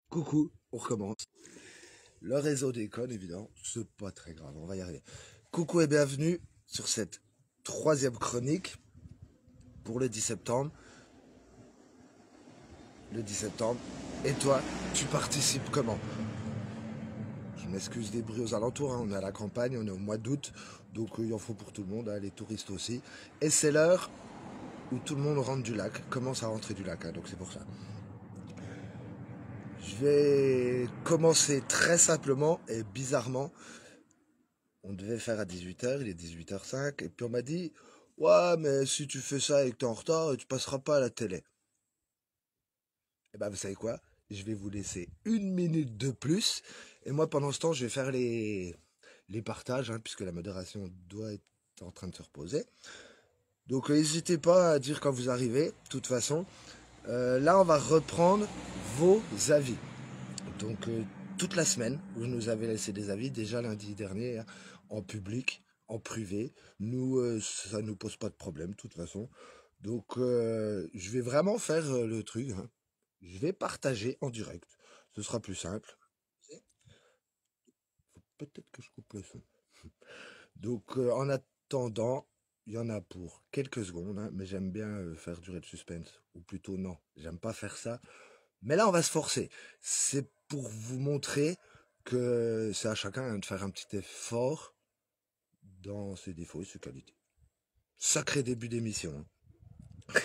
Coucou, on recommence. Le réseau déconne, évidemment, c'est pas très grave, on va y arriver. Coucou et bienvenue sur cette troisième chronique pour le 10 septembre. Le 10 septembre. Et toi, tu participes comment? Je m'excuse des bruits aux alentours, hein, on est à la campagne, on est au mois d'août, donc il en faut pour tout le monde, hein, les touristes aussi. Et c'est l'heure où tout le monde rentre du lac, commence à rentrer du lac, hein, donc c'est pour ça. Je vais commencer très simplement et bizarrement. On devait faire à 18h, il est 18h05, et puis on m'a dit, ouais, mais si tu fais ça et que t'es en retard, tu passeras pas à la télé. Et ben, vous savez quoi? Je vais vous laisser une minute de plus, et moi, pendant ce temps, je vais faire les partages, hein, puisque la modération doit être en train de se reposer. Donc, n'hésitez pas à dire quand vous arrivez, de toute façon. Là, on va reprendre vos avis. Donc, toute la semaine, vous nous avez laissé des avis, déjà lundi dernier, hein, en public, en privé. Nous, ça nous pose pas de problème, de toute façon. Donc, je vais vraiment faire le truc, hein. Je vais partager en direct. Ce sera plus simple. Faut peut-être que je coupe le son. Donc, en attendant, il y en a pour quelques secondes, hein, mais j'aime bien faire durer le suspense. Ou plutôt, non, j'aime pas faire ça. Mais là, on va se forcer. C'est pour vous montrer que c'est à chacun, hein, de faire un petit effort dans ses défauts et ses qualités. Sacré début d'émission, hein.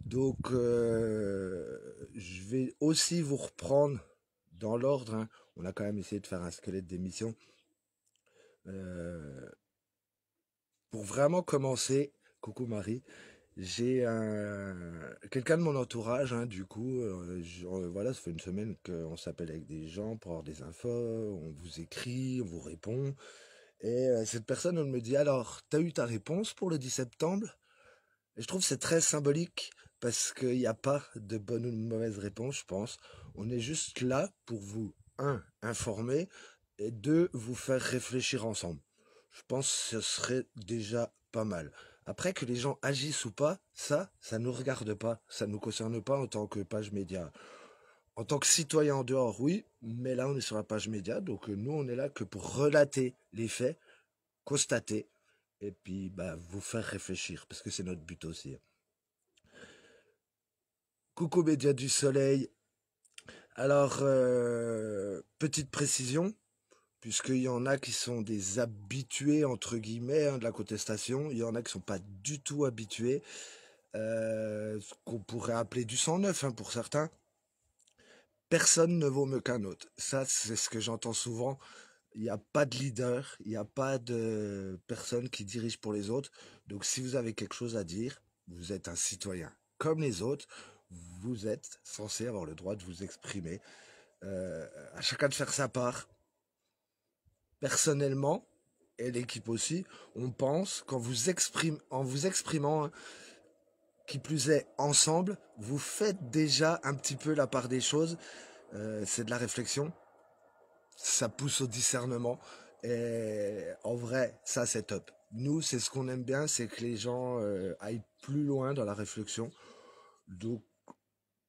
Donc, je vais aussi vous reprendre dans l'ordre, hein. On a quand même essayé de faire un squelette d'émission. Euh, pour vraiment commencer, coucou Marie, j'ai quelqu'un de mon entourage, hein, du coup, voilà, ça fait une semaine qu'on s'appelle avec des gens pour avoir des infos, on vous écrit, on vous répond. Et cette personne, elle me dit, alors, t'as eu ta réponse pour le 10 septembre? Et je trouve que c'est très symbolique parce qu'il n'y a pas de bonne ou de mauvaise réponse, je pense. On est juste là pour vous, un, informer et deux, vous faire réfléchir ensemble. Je pense que ce serait déjà pas mal. Après que les gens agissent ou pas, ça nous regarde pas, ça nous concerne pas en tant que page média. En tant que citoyen en dehors, oui, mais là on est sur la page média, donc nous on est là que pour relater les faits, constater et puis bah, vous faire réfléchir, parce que c'est notre but aussi. Coucou Média du Soleil. Alors, petite précision, puisqu'il y en a qui sont des habitués, entre guillemets, hein, de la contestation, il y en a qui sont pas du tout habitués, ce qu'on pourrait appeler du 109, hein, pour certains. Personne ne vaut mieux qu'un autre. Ça, c'est ce que j'entends souvent. Il n'y a pas de leader, il n'y a pas de personne qui dirige pour les autres. Donc si vous avez quelque chose à dire, vous êtes un citoyen comme les autres. Vous êtes censé avoir le droit de vous exprimer. À chacun de faire sa part. Personnellement, et l'équipe aussi, on pense en vous exprimant, hein, qui plus est ensemble, vous faites déjà un petit peu la part des choses. C'est de la réflexion, ça pousse au discernement. Et en vrai, ça c'est top. Nous, c'est ce qu'on aime bien, c'est que les gens aillent plus loin dans la réflexion. Donc,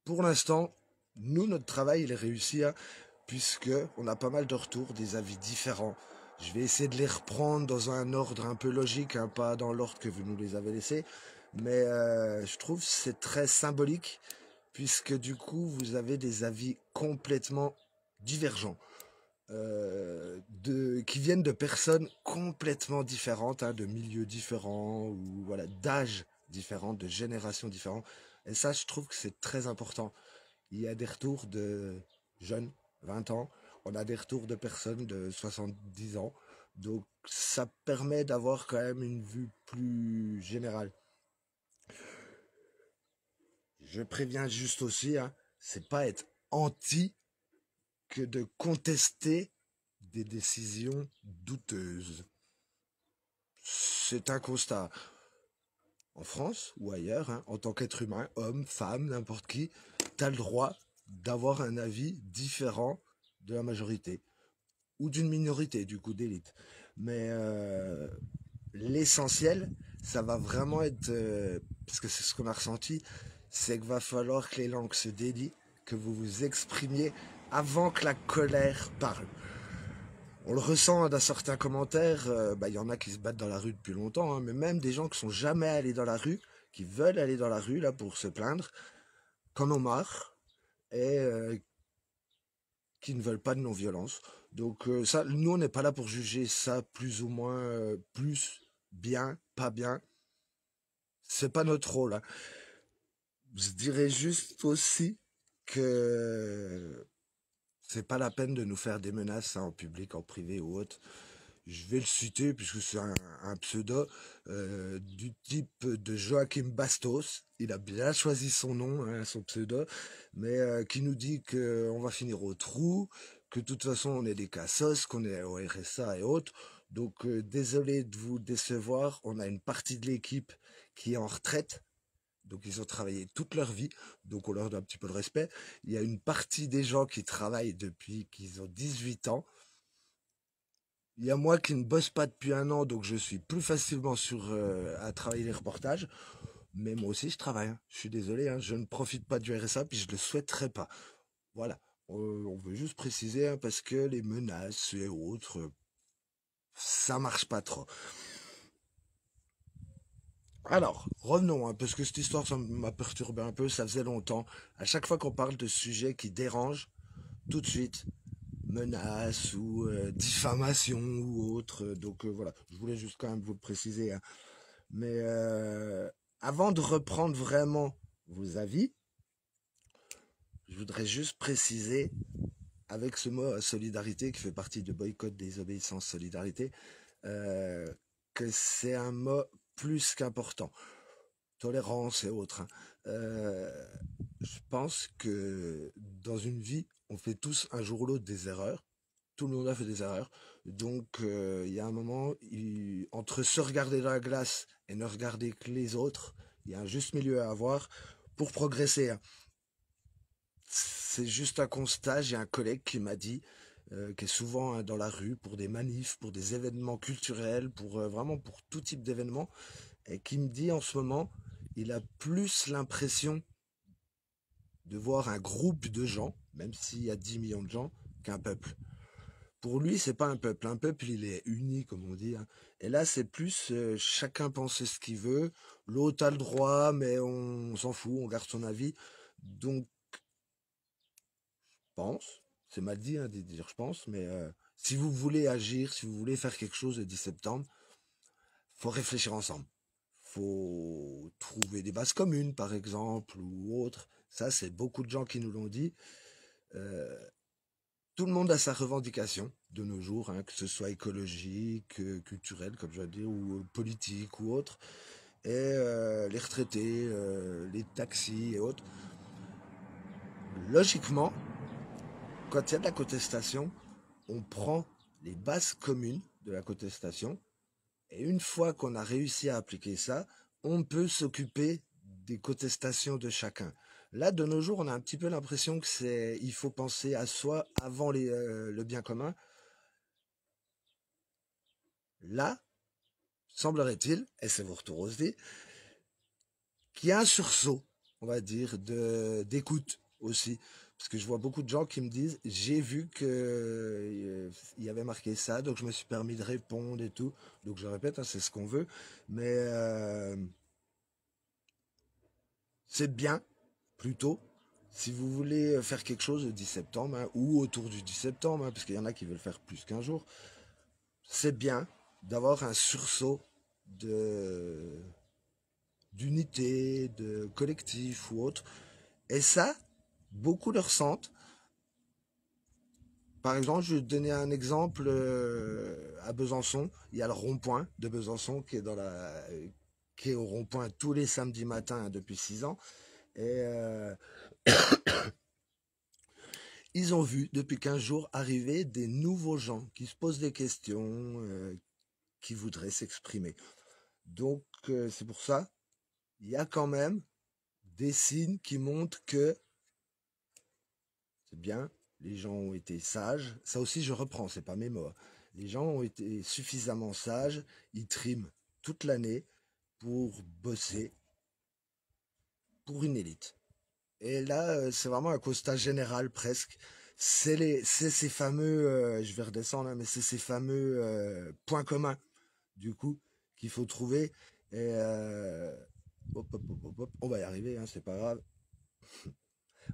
pour l'instant, nous, notre travail, il est réussi, hein, puisque on a pas mal de retours, des avis différents. Je vais essayer de les reprendre dans un ordre un peu logique, hein, pas dans l'ordre que vous nous les avez laissés. Mais je trouve que c'est très symbolique, puisque du coup, vous avez des avis complètement divergents qui viennent de personnes complètement différentes, hein, de milieux différents, ou voilà, d'âges différents, de générations différentes. Et ça, je trouve que c'est très important. Il y a des retours de jeunes, 20 ans, on a des retours de personnes de 70 ans. Donc ça permet d'avoir quand même une vue plus générale. Je préviens juste aussi, hein, c'est pas être anti que de contester des décisions douteuses. C'est un constat. En France ou ailleurs, hein, en tant qu'être humain, homme, femme, n'importe qui, tu as le droit d'avoir un avis différent de la majorité. Ou d'une minorité, du coup, d'élite. Mais l'essentiel, ça va vraiment être, parce que c'est ce qu'on a ressenti, c'est qu'il va falloir que les langues se dédient, que vous vous exprimiez avant que la colère parle. On le ressent dans certains commentaires, y en a qui se battent dans la rue depuis longtemps, hein, mais même des gens qui sont jamais allés dans la rue, qui veulent aller dans la rue là pour se plaindre, qu'en ont marre et qui ne veulent pas de non-violence. Donc ça, nous on n'est pas là pour juger ça plus ou moins, plus bien, pas bien. C'est pas notre rôle, hein. Je dirais juste aussi que c'est pas la peine de nous faire des menaces, hein, en public, en privé ou autre. Je vais le citer puisque c'est un pseudo du type de Joachim Bastos. Il a bien choisi son nom, hein, son pseudo, mais qui nous dit qu'on va finir au trou, que de toute façon on est des cassos, qu'on est au RSA et autres. Donc désolé de vous décevoir, on a une partie de l'équipe qui est en retraite. Donc ils ont travaillé toute leur vie, donc on leur donne un petit peu de respect. Il y a une partie des gens qui travaillent depuis qu'ils ont 18 ans. Il y a moi qui ne bosse pas depuis un an, donc je suis plus facilement à travailler les reportages. Mais moi aussi, je travaille, hein. Je suis désolé, hein, je ne profite pas du RSA, puis je le souhaiterais pas. Voilà. On veut juste préciser, hein, parce que les menaces et autres, ça marche pas trop. Alors, revenons, hein, parce que cette histoire, ça m'a perturbé un peu, ça faisait longtemps. À chaque fois qu'on parle de sujets qui dérangent, tout de suite, menaces ou diffamation ou autre. Donc voilà, je voulais juste quand même vous le préciser, hein. Mais avant de reprendre vraiment vos avis, je voudrais juste préciser, avec ce mot solidarité qui fait partie de boycott, désobéissance, solidarité, euh, que c'est un mot plus qu'important. Tolérance et autres, hein. Euh, je pense que dans une vie, on fait tous un jour ou l'autre des erreurs. Tout le monde a fait des erreurs. Donc, il y a un moment, entre se regarder dans la glace et ne regarder que les autres, il y a un juste milieu à avoir pour progresser, hein. C'est juste un constat. J'ai un collègue qui m'a dit, qui est souvent, hein, dans la rue pour des manifs, pour des événements culturels, pour vraiment pour tout type d'événements, et qui me dit en ce moment, il a plus l'impression de voir un groupe de gens, même s'il y a 10 millions de gens, qu'un peuple. Pour lui, c'est pas un peuple. Un peuple, il est uni, comme on dit, hein. Et là, c'est plus chacun pense ce qu'il veut. L'autre a le droit, mais on s'en fout, on garde son avis. Donc, je pense, c'est mal dit, hein, de dire je pense, mais si vous voulez agir, si vous voulez faire quelque chose le 10 septembre, faut réfléchir ensemble. Faut trouver des bases communes, par exemple, ou autre. Ça, c'est beaucoup de gens qui nous l'ont dit. Euh, Tout le monde a sa revendication de nos jours, hein, que ce soit écologique, culturel, comme je viens de dire, ou politique ou autre. Et les retraités, les taxis et autres. Logiquement, quand il y a de la contestation, on prend les bases communes de la contestation. Et une fois qu'on a réussi à appliquer ça, on peut s'occuper des contestations de chacun. Là, de nos jours, on a un petit peu l'impression que il faut penser à soi avant le bien commun. Là, semblerait-il, et c'est votre retour aussi, qu'il y a un sursaut, on va dire, d'écoute aussi. Parce que je vois beaucoup de gens qui me disent, j'ai vu que il y avait marqué ça, donc je me suis permis de répondre et tout. Donc je répète, hein, c'est ce qu'on veut, mais c'est bien, plutôt, si vous voulez faire quelque chose le 10 septembre, hein, ou autour du 10 septembre, hein, parce qu'il y en a qui veulent faire plus qu'un jour, c'est bien d'avoir un sursaut de d'unité, de collectif ou autre. Et ça, beaucoup le ressentent. Par exemple, je vais te donner un exemple à Besançon. Il y a le rond-point de Besançon qui est au rond-point tous les samedis matins, hein, depuis 6 ans. Et ils ont vu depuis 15 jours arriver des nouveaux gens qui se posent des questions, qui voudraient s'exprimer. Donc c'est pour ça, il y a quand même des signes qui montrent que c'est bien, les gens ont été sages. Ça aussi, je reprends, c'est pas mes mots, hein. Les gens ont été suffisamment sages, ils triment toute l'année pour bosser pour une élite. Et là, c'est vraiment un constat général presque. C'est ces fameux, je vais redescendre, hein, mais c'est ces fameux points communs, du coup, qu'il faut trouver. Et hop, hop, hop, hop, hop, on va y arriver, hein, c'est pas grave.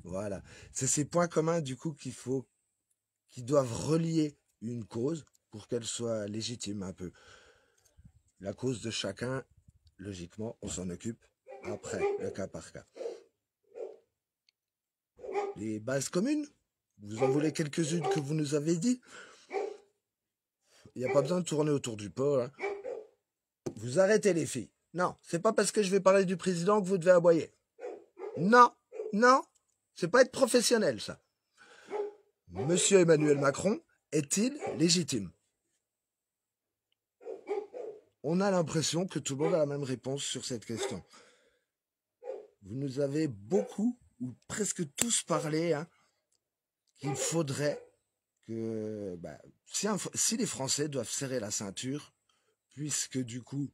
Voilà. C'est ces points communs, du coup, qui doivent relier une cause pour qu'elle soit légitime un peu. La cause de chacun, logiquement, on s'en occupe après, le cas par cas. Les bases communes, vous en voulez quelques-unes que vous nous avez dit. Il n'y a pas besoin de tourner autour du pot. Hein. Vous arrêtez les filles. Non, c'est pas parce que je vais parler du président que vous devez aboyer. Non, non, c'est pas être professionnel, ça. Monsieur Emmanuel Macron est-il légitime? On a l'impression que tout le monde a la même réponse sur cette question. Vous nous avez beaucoup, ou presque tous parlé, hein, qu'il faudrait que si les Français doivent serrer la ceinture, puisque du coup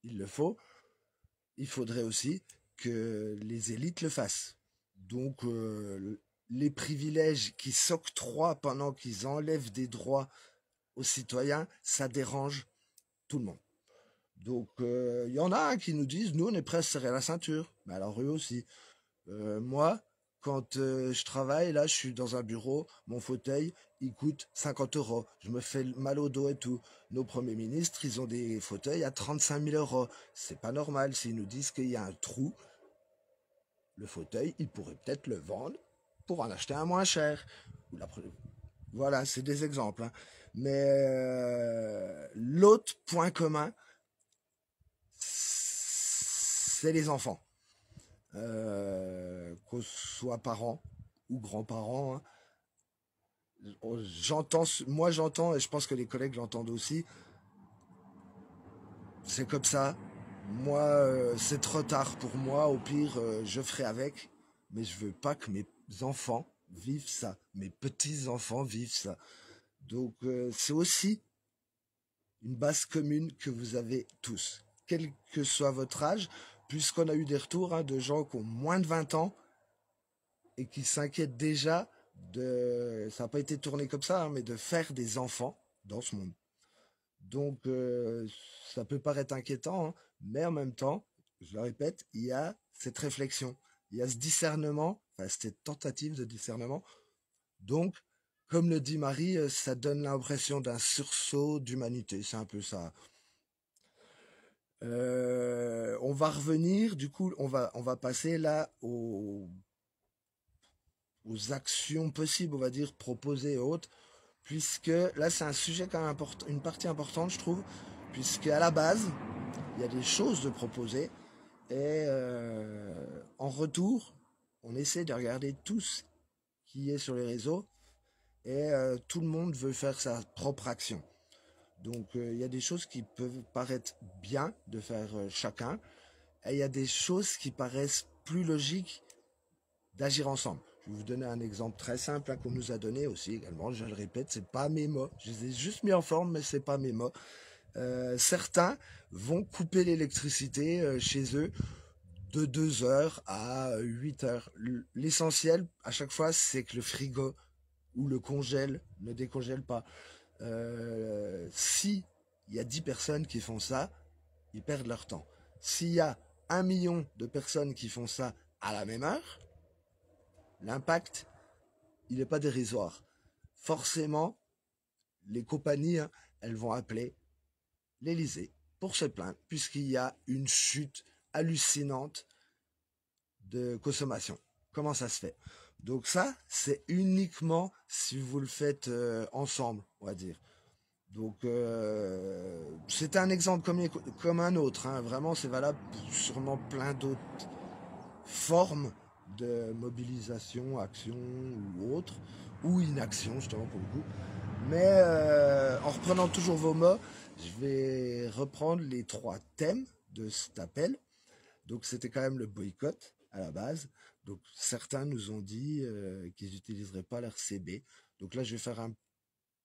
il le faut, il faudrait aussi que les élites le fassent. Donc les privilèges qui s'octroient pendant qu'ils enlèvent des droits aux citoyens, ça dérange tout le monde. Donc il y en a qui nous disent, nous on est prêts à serrer la ceinture, mais alors eux aussi. Moi, quand je travaille, là, je suis dans un bureau, mon fauteuil, il coûte 50 euros. Je me fais mal au dos et tout. Nos premiers ministres, ils ont des fauteuils à 35 000 euros. C'est pas normal. S'ils nous disent qu'il y a un trou, le fauteuil, ils pourraient peut-être le vendre pour en acheter un moins cher. Voilà, c'est des exemples. Hein. Mais l'autre point commun, c'est les enfants. Qu'on soit parents ou grands-parents. Hein. Moi j'entends, et je pense que les collègues l'entendent aussi, c'est comme ça. Moi, c'est trop tard pour moi. Au pire, je ferai avec. Mais je veux pas que mes enfants vivent ça. Mes petits-enfants vivent ça. Donc, c'est aussi une base commune que vous avez tous. Quel que soit votre âge, puisqu'on a eu des retours hein, de gens qui ont moins de 20 ans et qui s'inquiètent déjà ça n'a pas été tourné comme ça, hein, mais de faire des enfants dans ce monde. Donc, ça peut paraître inquiétant, hein, mais en même temps, je le répète, il y a cette réflexion, il y a ce discernement, enfin, cette tentative de discernement. Donc, comme le dit Marie, ça donne l'impression d'un sursaut d'humanité, c'est un peu ça. On va revenir, du coup, on va passer là aux actions possibles, on va dire, proposées et autres, puisque là, c'est un sujet quand même important, une partie importante, je trouve, puisque à la base, il y a des choses de proposer, et en retour, on essaie de regarder tout ce qui est sur les réseaux, et tout le monde veut faire sa propre action. Donc, il y a des choses qui peuvent paraître bien de faire chacun, et il y a des choses qui paraissent plus logiques d'agir ensemble. Je vais vous donner un exemple très simple hein, qu'on nous a donné aussi également. Je le répète, c'est pas mes mots. Je les ai juste mis en forme, mais c'est pas mes mots. Certains vont couper l'électricité chez eux de 2 heures à 8 heures. L'essentiel, à chaque fois, c'est que le frigo ou le congèle ne décongèle pas. Si il y a 10 personnes qui font ça, ils perdent leur temps. S'il y a 1 million de personnes qui font ça à la même heure, l'impact, il n'est pas dérisoire. Forcément, les compagnies, hein, elles vont appeler l'Élysée pour se plaindre, puisqu'il y a une chute hallucinante de consommation. Comment ça se fait? Donc ça, c'est uniquement si vous le faites ensemble, on va dire. Donc c'est un exemple comme un autre. Hein. Vraiment, c'est valable pour sûrement plein d'autres formes de mobilisation, action ou autre, ou inaction justement pour le coup. Mais en reprenant toujours vos mots, je vais reprendre les 3 thèmes de cet appel. Donc c'était quand même le boycott à la base. Donc certains nous ont dit qu'ils n'utiliseraient pas l'RCB. Donc là je vais faire un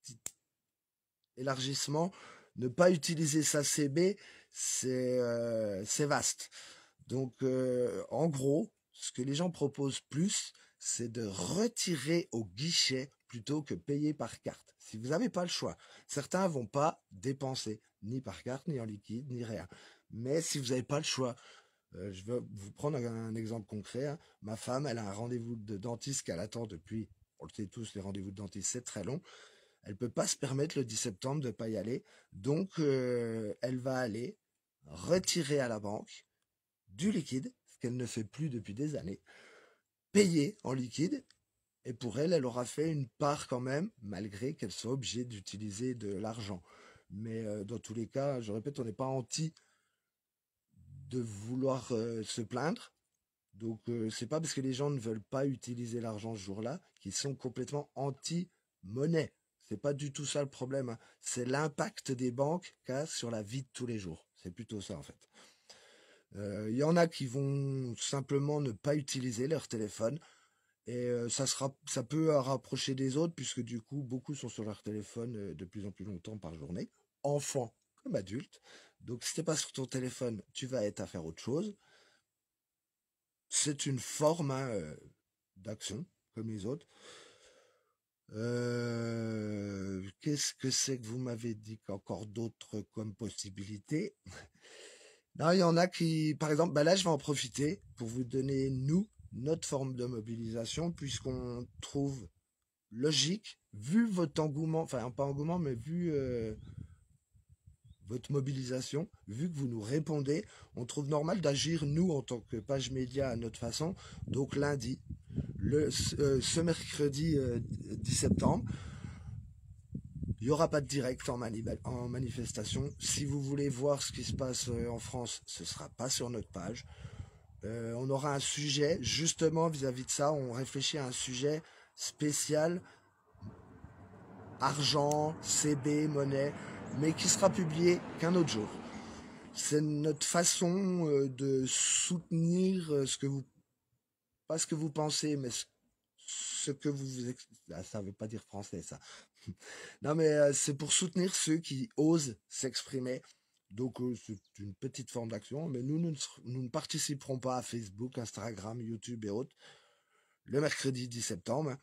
petit élargissement. Ne pas utiliser sa CB, c'est vaste. Donc en gros, ce que les gens proposent plus, c'est de retirer au guichet plutôt que payer par carte. Si vous n'avez pas le choix, certains vont pas dépenser, ni par carte, ni en liquide, ni rien. Mais si vous n'avez pas le choix, je vais vous prendre un exemple concret, hein. Ma femme, elle a un rendez-vous de dentiste qu'elle attend depuis, on le sait tous, les rendez-vous de dentiste, c'est très long. Elle peut pas se permettre le 10 septembre de pas y aller. Donc, elle va aller retirer à la banque du liquide, ce qu'elle ne fait plus depuis des années, payer en liquide. Et pour elle, elle aura fait une part quand même, malgré qu'elle soit obligée d'utiliser de l'argent. Mais dans tous les cas, je répète, on n'est pas anti de vouloir se plaindre. Donc, c'est pas parce que les gens ne veulent pas utiliser l'argent ce jour-là qu'ils sont complètement anti-monnaie. C'est pas du tout ça le problème, hein. C'est l'impact des banques qu'a sur la vie de tous les jours. C'est plutôt ça en fait. Il y en a qui vont simplement ne pas utiliser leur téléphone et ça peut rapprocher des autres puisque du coup beaucoup sont sur leur téléphone de plus en plus longtemps par journée, enfants comme adultes. Donc si t'es pas sur ton téléphone, tu vas être à faire autre chose. C'est une forme, hein, d'action comme les autres. Qu'est-ce que c'est que vous m'avez dit qu'encore d'autres comme possibilités? Non, il y en a qui, par exemple, bah là, je vais en profiter pour vous donner, nous, notre forme de mobilisation, puisqu'on trouve logique, vu votre engouement, enfin, pas engouement, mais vu votre mobilisation, vu que vous nous répondez, on trouve normal d'agir, nous, en tant que page média, à notre façon. Donc, lundi, ce mercredi 10 septembre, il n'y aura pas de direct en manifestation. Si vous voulez voir ce qui se passe en France, ce ne sera pas sur notre page. On aura un sujet, justement vis-à-vis de ça, on réfléchit à un sujet spécial, argent, CB, monnaie, mais qui sera publié qu'un autre jour. C'est notre façon de soutenir ce que vous, pas ce que vous pensez, mais ce que vous, ça veut pas dire français ça. Non mais c'est pour soutenir ceux qui osent s'exprimer. Donc c'est une petite forme d'action, mais nous ne participerons pas à Facebook, Instagram, YouTube et autres le mercredi 10 septembre.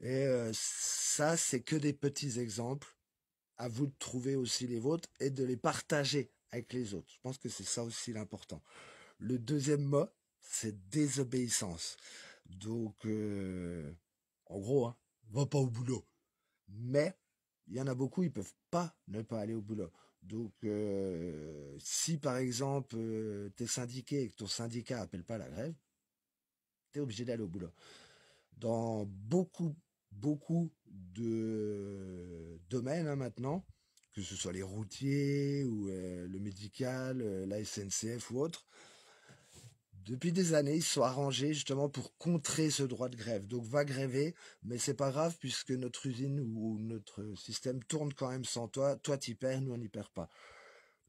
Et ça, c'est que des petits exemples. À vous de trouver aussi les vôtres et de les partager avec les autres. Je pense que c'est ça aussi l'important. Le deuxième mot, c'est désobéissance. Donc, en gros, hein, va pas au boulot. Mais il y en a beaucoup, ils peuvent pas ne pas aller au boulot. Donc, si par exemple, tu es syndiqué et que ton syndicat appelle pas la grève, tu es obligé d'aller au boulot. Dans beaucoup de domaines, hein, maintenant, que ce soit les routiers ou le médical, la SNCF ou autre, depuis des années, ils se sont arrangés justement pour contrer ce droit de grève. Donc va gréver, mais c'est pas grave puisque notre usine ou notre système tourne quand même sans toi. Toi, t'y perds, nous, on n'y perd pas.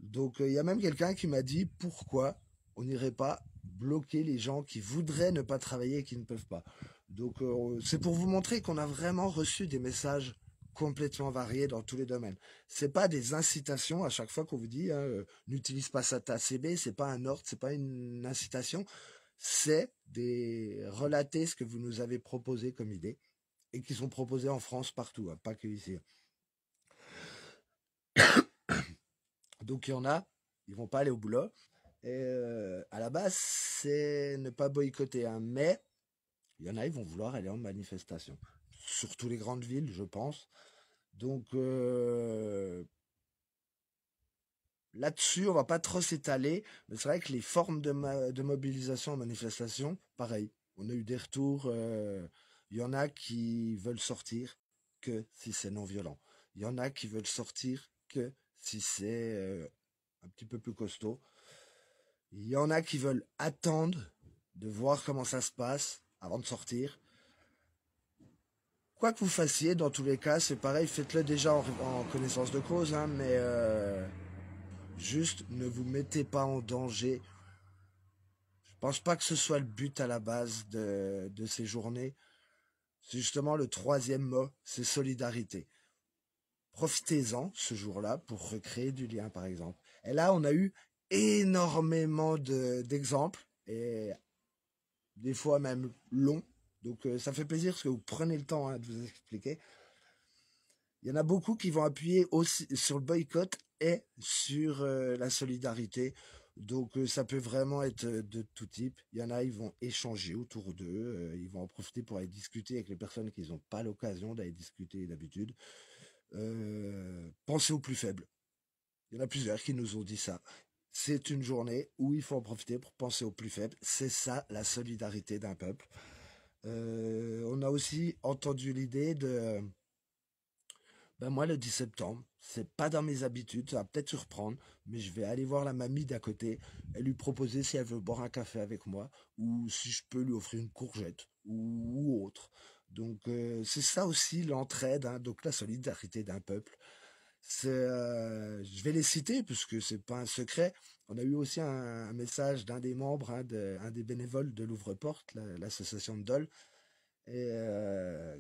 Donc il y a même quelqu'un qui m'a dit pourquoi on n'irait pas bloquer les gens qui voudraient ne pas travailler et qui ne peuvent pas. Donc c'est pour vous montrer qu'on a vraiment reçu des messages complètement variés dans tous les domaines. C'est pas des incitations à chaque fois qu'on vous dit hein, n'utilise pas ça ta CB, c'est pas un ordre, c'est pas une incitation, c'est des relater ce que vous nous avez proposé comme idée et qui sont proposés en France partout, hein, pas que ici. Donc il y en a, ils vont pas aller au boulot. Et à la base, c'est ne pas boycotter, hein, mais il y en a, ils vont vouloir aller en manifestation. Surtout les grandes villes, je pense. Donc là-dessus, on va pas trop s'étaler, mais c'est vrai que les formes de mobilisation en manifestation, pareil. On a eu des retours. Il y en a qui veulent sortir que si c'est non violent. Il y en a qui veulent sortir que si c'est un petit peu plus costaud. Il y en a qui veulent attendre de voir comment ça se passe avant de sortir. Quoi que vous fassiez, dans tous les cas, c'est pareil, faites-le déjà en connaissance de cause, hein, mais juste ne vous mettez pas en danger. Je pense pas que ce soit le but à la base de ces journées. C'est justement le troisième mot, c'est solidarité. Profitez-en ce jour-là pour recréer du lien, par exemple. Et là, on a eu énormément d'exemples et des fois même longs. Donc ça fait plaisir parce que vous prenez le temps de vous expliquer. Il y en a beaucoup qui vont appuyer aussi sur le boycott et sur la solidarité. Donc ça peut vraiment être de tout type. Il y en a, ils vont échanger autour d'eux. Ils vont en profiter pour aller discuter avec les personnes qui n'ont pas l'occasion d'aller discuter d'habitude. Pensez aux plus faibles. Il y en a plusieurs qui nous ont dit ça. C'est une journée où il faut en profiter pour penser aux plus faibles. C'est ça la solidarité d'un peuple. On a aussi entendu l'idée de ben moi, le 10 septembre, c'est pas dans mes habitudes, ça va peut-être surprendre, mais je vais aller voir la mamie d'à côté et lui proposer si elle veut boire un café avec moi ou si je peux lui offrir une courgette ou autre. Donc, c'est ça aussi l'entraide, hein, donc la solidarité d'un peuple. Je vais les citer puisque c'est pas un secret. On a eu aussi un message d'un des membres, un des bénévoles de l'Ouvre-Porte, l'association de Dole, et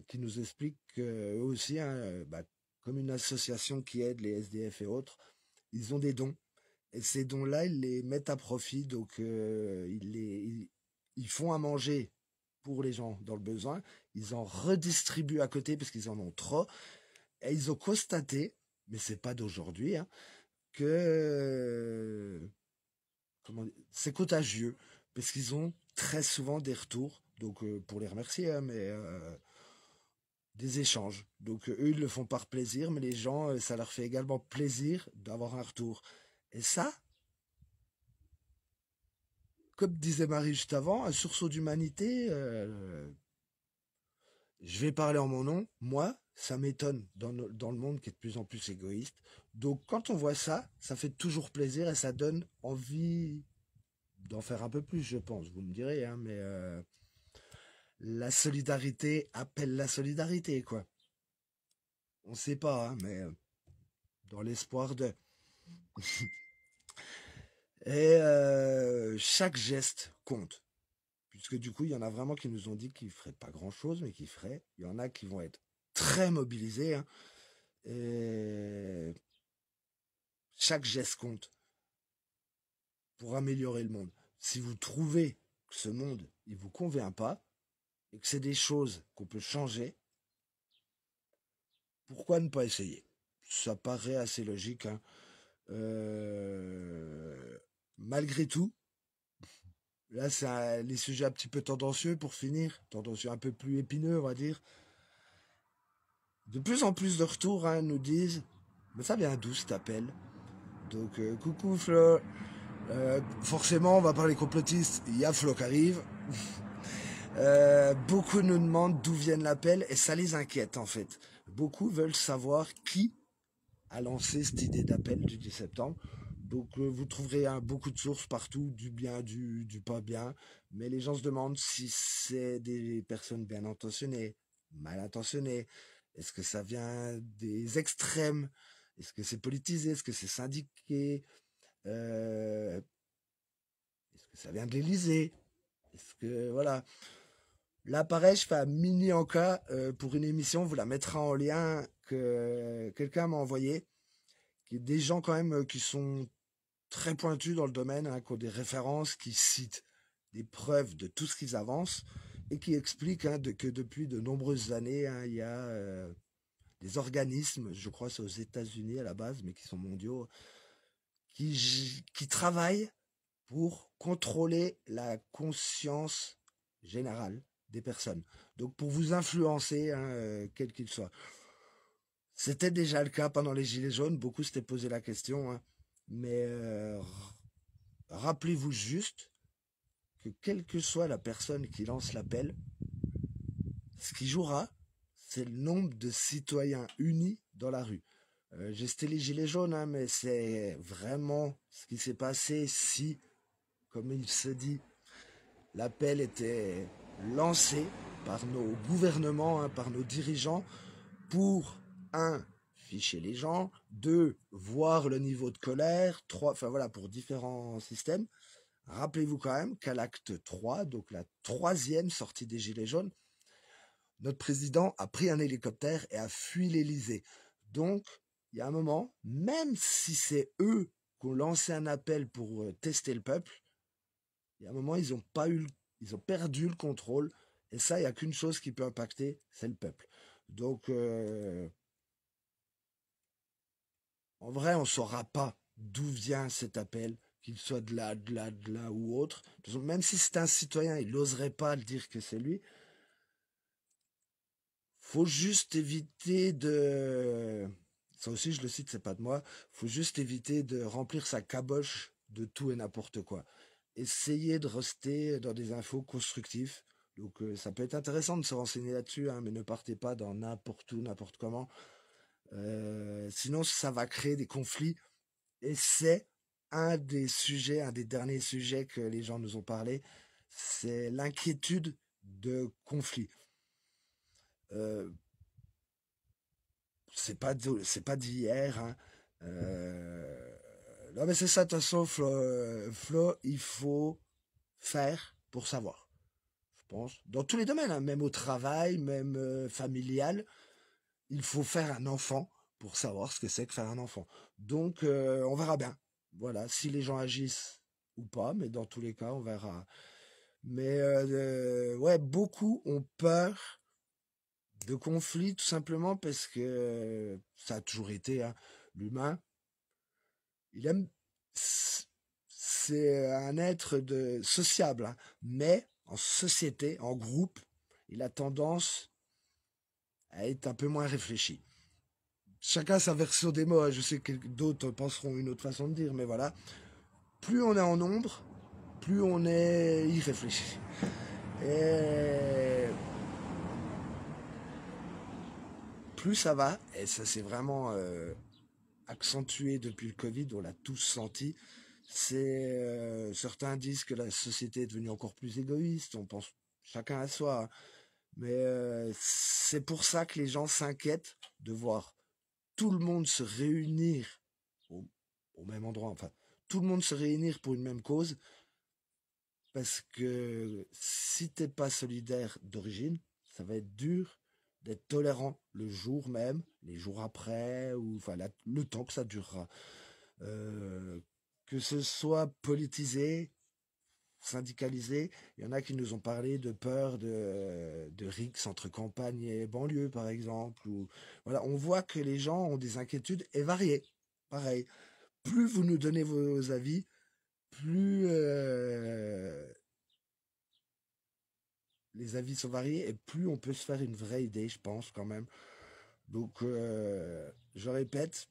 qui nous explique qu'eux aussi, hein, bah, comme une association qui aide les SDF et autres, ils ont des dons. Et ces dons-là, ils les mettent à profit. Donc, ils font à manger pour les gens dans le besoin. Ils en redistribuent à côté parce qu'ils en ont trop. Et ils ont constaté, mais c'est pas d'aujourd'hui, hein, que c'est contagieux parce qu'ils ont très souvent des retours. Donc, pour les remercier, hein, mais des échanges. Donc eux, ils le font par plaisir, mais les gens, ça leur fait également plaisir d'avoir un retour. Et ça, comme disait Marie juste avant, un sursaut d'humanité, je vais parler en mon nom, moi, ça m'étonne dans le monde qui est de plus en plus égoïste. Donc quand on voit ça, ça fait toujours plaisir et ça donne envie d'en faire un peu plus, je pense. Vous me direz, hein, mais la solidarité appelle la solidarité, quoi. On ne sait pas, hein, mais dans l'espoir de... Et chaque geste compte. Puisque du coup, il y en a vraiment qui nous ont dit qu'ils ne feraient pas grand-chose, mais qu'ils feraient. Il y en a qui vont être très mobilisés. Hein. Et chaque geste compte pour améliorer le monde. Si vous trouvez que ce monde, il vous convient pas, et que c'est des choses qu'on peut changer, pourquoi ne pas essayer? Ça paraît assez logique. Hein. Malgré tout, là, c'est les sujets un petit peu tendancieux pour finir, tendancieux un peu plus épineux, on va dire. De plus en plus de retours hein, nous disent, mais ça vient d'où cet appel? Donc, coucou Flo. Forcément, on va parler complotistes. Il y a Flo qui arrive. Beaucoup nous demandent d'où vient l'appel et ça les inquiète en fait. Beaucoup veulent savoir qui a lancé cette idée d'appel du 10 septembre. Donc vous trouverez beaucoup de sources partout, du bien, du pas bien. Mais les gens se demandent si c'est des personnes bien intentionnées, mal intentionnées. Est-ce que ça vient des extrêmes? Est-ce que c'est politisé? Est-ce que c'est syndiqué? Est-ce que ça vient de l'Élysée? Est-ce que voilà. Là, pareil, je fais un mini encas pour une émission. Vous la mettra en lien que quelqu'un m'a envoyé. Qui est des gens quand même qui sont très pointus dans le domaine, hein, qui ont des références, qui citent des preuves de tout ce qu'ils avancent et qui expliquent hein, que depuis de nombreuses années, hein, il y a des organismes, je crois c'est aux États-Unis à la base, mais qui sont mondiaux, qui travaillent pour contrôler la conscience générale des personnes. Donc pour vous influencer, hein, quel qu'il soit. C'était déjà le cas pendant les Gilets jaunes, beaucoup s'étaient posé la question, hein. Mais rappelez-vous juste que quelle que soit la personne qui lance l'appel, ce qui jouera, c'est le nombre de citoyens unis dans la rue. J'ai cité les gilets jaunes, hein, mais c'est vraiment ce qui s'est passé si, comme il se dit, l'appel était lancé par nos gouvernements, hein, par nos dirigeants, pour, un, ficher les gens, deux, voir le niveau de colère, trois, enfin voilà, pour différents systèmes. Rappelez-vous quand même qu'à l'acte 3, donc la troisième sortie des Gilets jaunes, notre président a pris un hélicoptère et a fui l'Élysée. Donc, il y a un moment, même si c'est eux qui ont lancé un appel pour tester le peuple, il y a un moment, ils n'ont pas eu Ils ont perdu le contrôle. Et ça, il n'y a qu'une chose qui peut impacter, c'est le peuple. Donc, en vrai, on ne saura pas d'où vient cet appel, qu'il soit de là ou autre. De toute façon, même si c'est un citoyen, il n'oserait pas le dire que c'est lui. Faut juste éviter de... Ça aussi, je le cite, c'est pas de moi. Faut juste éviter de remplir sa caboche de tout et n'importe quoi. Essayez de rester dans des infos constructives. Donc, ça peut être intéressant de se renseigner là-dessus, hein, mais ne partez pas dans n'importe où, n'importe comment. Sinon, ça va créer des conflits. Et c'est un des sujets, un des derniers sujets que les gens nous ont parlé. C'est l'inquiétude de conflits. Euh, c'est pas d'hier, hein. Euh, non, mais c'est ça, de toute façon, Flo, il faut faire pour savoir, je pense. Dans tous les domaines, hein, même au travail, même familial, il faut faire un enfant pour savoir ce que c'est que faire un enfant. Donc, on verra bien. Voilà, si les gens agissent ou pas, mais dans tous les cas, on verra. Mais ouais, beaucoup ont peur de conflits tout simplement parce que ça a toujours été, hein, l'humain. Il aime, c'est un être de sociable, hein, mais en société, en groupe, il a tendance à être un peu moins réfléchi. Chacun sa version des mots, hein. Je sais que d'autres penseront une autre façon de dire, mais voilà. Plus on est en nombre, plus on est irréfléchi. Et plus ça va, et ça c'est vraiment accentué depuis le Covid, on l'a tous senti. C'est certains disent que la société est devenue encore plus égoïste, on pense chacun à soi, hein. Mais c'est pour ça que les gens s'inquiètent de voir tout le monde se réunir au, au même endroit, enfin tout le monde se réunir pour une même cause, parce que si t'es pas solidaire d'origine, ça va être dur d'être tolérant le jour même, les jours après, ou enfin le temps que ça durera. Euh, que ce soit politisé, syndicalisé, il y en a qui nous ont parlé de peur de rixes entre campagne et banlieue, par exemple. Ou, voilà, on voit que les gens ont des inquiétudes et variées. Pareil, plus vous nous donnez vos avis, plus les avis sont variés et plus on peut se faire une vraie idée, je pense, quand même. Donc, je répète,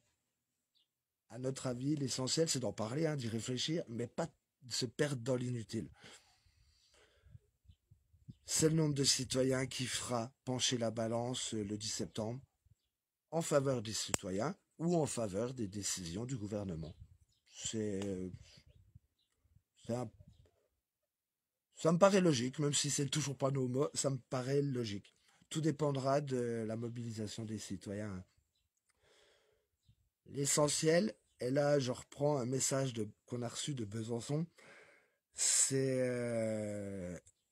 à notre avis, l'essentiel, c'est d'en parler, hein, d'y réfléchir, mais pas de se perdre dans l'inutile. C'est le nombre de citoyens qui fera pencher la balance le 10 septembre en faveur des citoyens ou en faveur des décisions du gouvernement. C'est, c'est un- ça me paraît logique, même si c'est toujours pas nos mots, ça me paraît logique. Tout dépendra de la mobilisation des citoyens. L'essentiel, et là je reprends un message qu'on a reçu de Besançon, c'est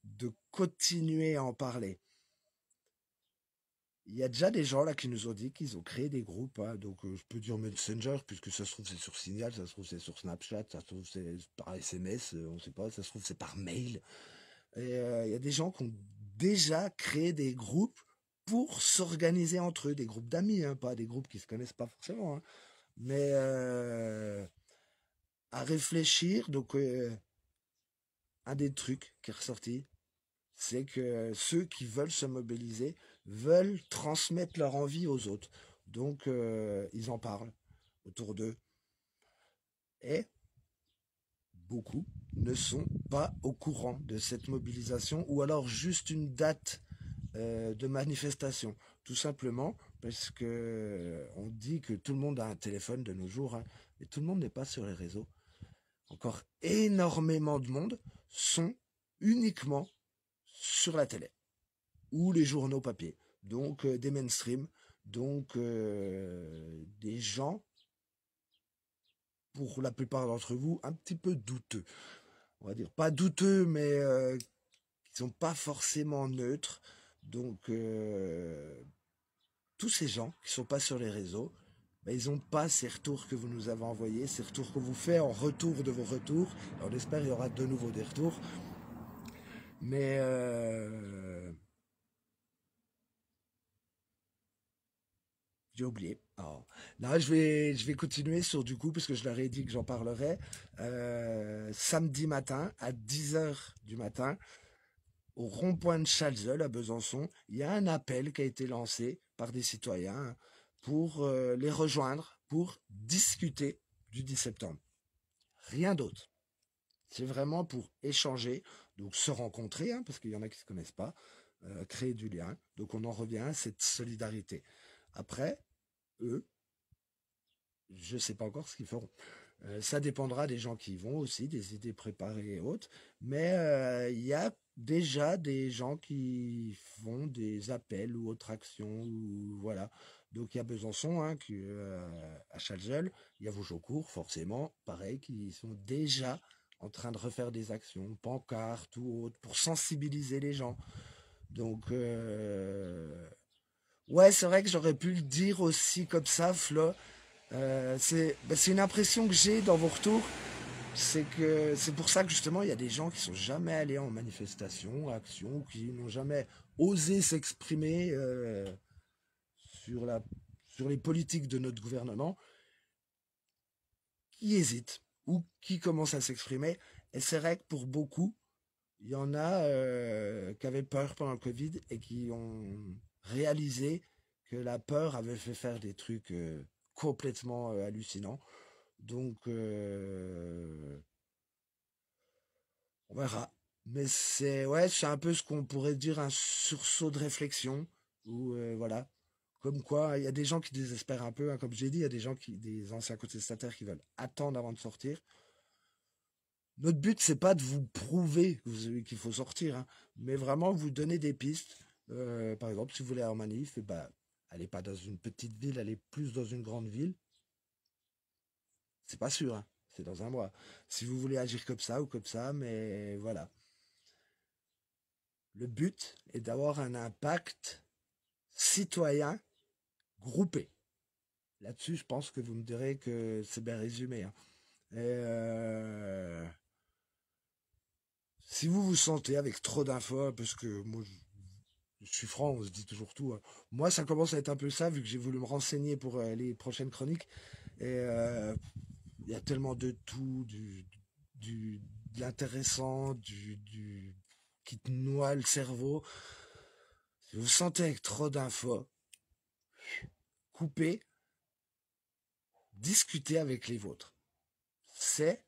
de continuer à en parler. Il y a déjà des gens là qui nous ont dit qu'ils ont créé des groupes, hein. Donc je peux dire Messenger, puisque ça se trouve c'est sur Signal, ça se trouve c'est sur Snapchat, ça se trouve c'est par SMS, on ne sait pas, ça se trouve c'est par mail. Et il y a des gens qui ont déjà créé des groupes pour s'organiser entre eux, des groupes d'amis, hein, pas des groupes qui se connaissent pas forcément, hein. Mais à réfléchir, donc un des trucs qui est ressorti, c'est que ceux qui veulent se mobiliser veulent transmettre leur envie aux autres. Donc, ils en parlent autour d'eux. Et beaucoup ne sont pas au courant de cette mobilisation ou alors juste une date de manifestation. Tout simplement parce que on dit que tout le monde a un téléphone de nos jours, hein, et tout le monde n'est pas sur les réseaux. Encore énormément de monde sont uniquement sur la télé ou les journaux papier. Donc des mainstream, donc des gens, pour la plupart d'entre vous, un petit peu douteux. On va dire pas douteux, mais qui sont pas forcément neutres. Donc tous ces gens qui sont pas sur les réseaux, ben, ils n'ont pas ces retours que vous nous avez envoyés, ces retours qu'on vous fait en retour de vos retours. On espère qu'il y aura de nouveau des retours. Mais j'ai oublié. Oh. Non, je vais continuer sur du coup, parce que je leur ai dit que j'en parlerai. Samedi matin, à 10 heures du matin, au rond-point de Chalzeul, à Besançon, il y a un appel qui a été lancé par des citoyens pour les rejoindre, pour discuter du 10 septembre. Rien d'autre. C'est vraiment pour échanger, donc se rencontrer, hein, parce qu'il y en a qui ne se connaissent pas, créer du lien. Donc on en revient à cette solidarité. Après, eux, je ne sais pas encore ce qu'ils feront. Ça dépendra des gens qui y vont aussi, des idées préparées et autres. Mais il y a déjà des gens qui font des appels ou autres actions. Ou, voilà. Donc il y a Besançon, hein, à Chalzeul. Il y a Vauchaucourt, forcément, pareil, qui sont déjà en train de refaire des actions, pancartes ou autres, pour sensibiliser les gens. Donc, ouais, c'est vrai que j'aurais pu le dire aussi comme ça, Flo. C'est une impression que j'ai dans vos retours, c'est que c'est pour ça que justement il y a des gens qui sont jamais allés en manifestation, action, qui n'ont jamais osé s'exprimer sur la sur les politiques de notre gouvernement, qui hésitent ou qui commencent à s'exprimer. Et c'est vrai que pour beaucoup, il y en a qui avaient peur pendant le Covid et qui ont réalisé que la peur avait fait faire des trucs complètement hallucinants. Donc, on verra. Mais c'est ouais, c'est un peu ce qu'on pourrait dire un sursaut de réflexion. Ou voilà. Comme quoi, il y a des gens qui désespèrent un peu, hein, comme j'ai dit, il y a des gens des anciens contestataires qui veulent attendre avant de sortir. Notre but, c'est pas de vous prouver qu'il faut sortir, hein, mais vraiment vous donner des pistes. Par exemple, si vous voulez aller en manif, bah, allez pas dans une petite ville, allez plus dans une grande ville. C'est pas sûr, hein, c'est dans un mois. Si vous voulez agir comme ça ou comme ça, mais voilà. Le but est d'avoir un impact citoyen groupé. Là-dessus, je pense que vous me direz que c'est bien résumé, hein. Et si vous vous sentez avec trop d'infos, parce que moi, je suis franc, on se dit toujours tout, hein. Moi, ça commence à être un peu ça, vu que j'ai voulu me renseigner pour les prochaines chroniques. Et il y a tellement de tout, du, de l'intéressant, qui te noie le cerveau. Si vous vous sentez avec trop d'infos, coupez, discutez avec les vôtres. C'est,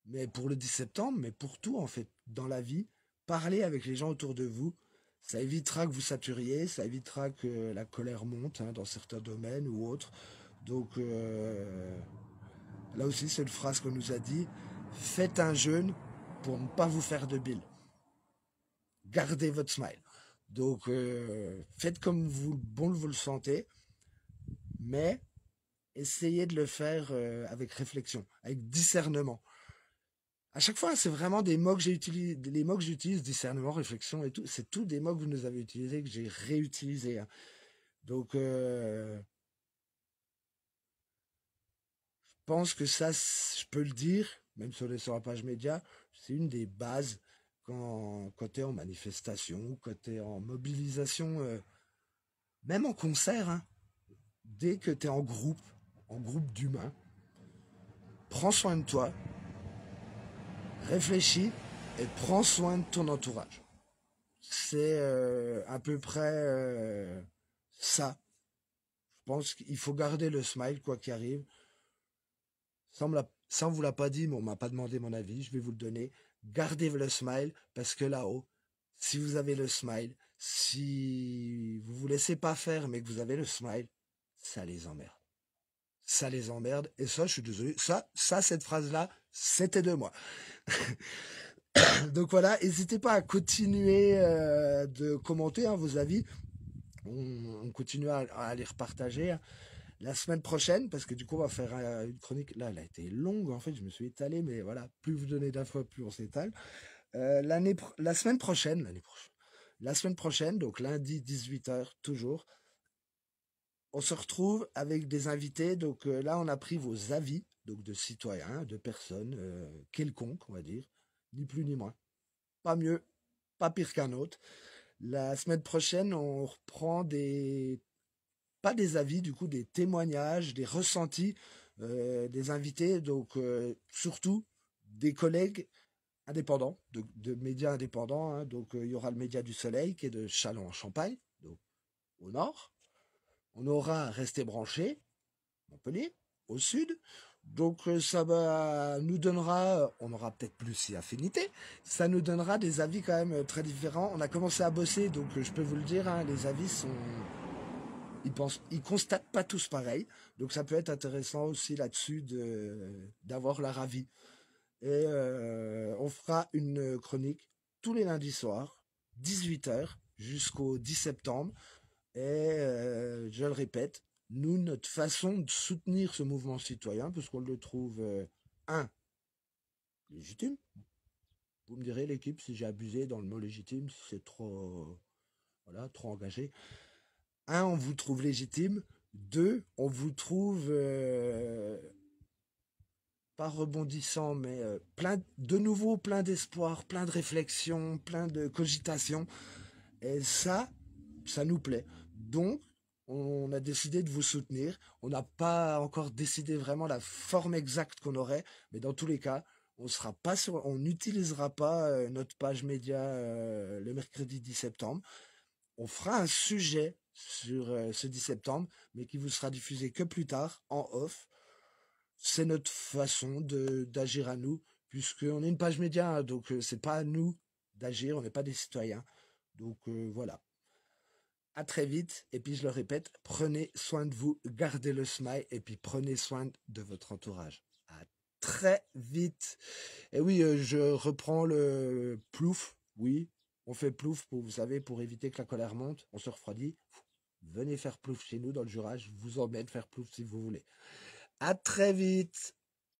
mais pour le 10 septembre, mais pour tout en fait, dans la vie, parlez avec les gens autour de vous. Ça évitera que vous saturiez, ça évitera que la colère monte, hein, dans certains domaines ou autres. Donc là aussi, c'est une phrase qu'on nous a dit. Faites un jeûne pour ne pas vous faire de bile. Gardez votre smile. Donc faites comme vous le sentez, mais essayez de le faire avec réflexion, avec discernement. À chaque fois, c'est vraiment des mots que j'ai utilisés, les mots que j'utilise, discernement, réflexion et tout, c'est tous des mots que vous nous avez utilisés, que j'ai réutilisés, hein. Donc, je pense que ça, je peux le dire, même sur la page média, c'est une des bases quand tu es en manifestation, quand tu es en mobilisation, même en concert, hein. Dès que tu es en groupe d'humains, prends soin de toi, réfléchis et prends soin de ton entourage. C'est à peu près ça. Je pense qu'il faut garder le smile quoi qu'il arrive. Ça, on vous l'a pas dit, mais on m'a pas demandé mon avis. Je vais vous le donner. Gardez le smile parce que là-haut, si vous avez le smile, si vous vous laissez pas faire, mais que vous avez le smile, ça les emmerde. Ça les emmerde. Et ça, je suis désolé. Cette phrase-là, c'était de moi. Donc voilà, n'hésitez pas à continuer de commenter, hein, vos avis. On continue à les repartager, hein, la semaine prochaine, parce que du coup, on va faire une chronique. Là, elle a été longue, en fait, je me suis étalé, mais voilà, plus vous donnez d'infos, plus on s'étale. La semaine prochaine, la semaine prochaine, donc lundi 18 h toujours, on se retrouve avec des invités. Donc là, on a pris vos avis, donc de citoyens, de personnes quelconques, on va dire, ni plus ni moins. Pas mieux. pas pire qu'un autre. La semaine prochaine, on reprend pas des avis, du coup, des témoignages, des ressentis des invités, donc surtout des collègues indépendants, de médias indépendants, hein. Donc il y aura le média du Soleil qui est de Châlons-en-Champagne, donc au nord. On aura Resté branché, Montpellier, au sud. Donc nous donnera, on aura peut-être plus si affinité, ça nous donnera des avis quand même très différents. On a commencé à bosser, donc je peux vous le dire, hein, les avis sont, ils constatent pas tous pareil. Donc ça peut être intéressant aussi là-dessus d'avoir leur avis. Et on fera une chronique tous les lundis soirs, 18h jusqu'au 10 septembre. Et je le répète, nous, notre façon de soutenir ce mouvement citoyen, puisqu'on le trouve, un, légitime. Vous me direz, l'équipe, si j'ai abusé dans le mot légitime, si c'est trop, voilà, trop engagé. Un, on vous trouve légitime. Deux, on vous trouve pas rebondissant, mais de nouveau plein d'espoir, plein de réflexion, plein de cogitation. Et ça nous plaît. Donc, on a décidé de vous soutenir. On n'a pas encore décidé vraiment la forme exacte qu'on aurait, mais dans tous les cas, on n'utilisera pas notre page média le mercredi 10 septembre. On fera un sujet sur ce 10 septembre, mais qui vous sera diffusé que plus tard, en off. C'est notre façon d'agir à nous, puisqu'on est une page média, hein, donc c'est pas à nous d'agir, on n'est pas des citoyens. Donc voilà. À très vite, et puis je le répète, prenez soin de vous, gardez le smile, et puis prenez soin de votre entourage. À très vite. Et oui, je reprends le plouf. Oui, on fait plouf pour, vous savez, pour éviter que la colère monte. On se refroidit. Venez faire plouf chez nous dans le Jura. Je vous emmène faire plouf si vous voulez. À très vite.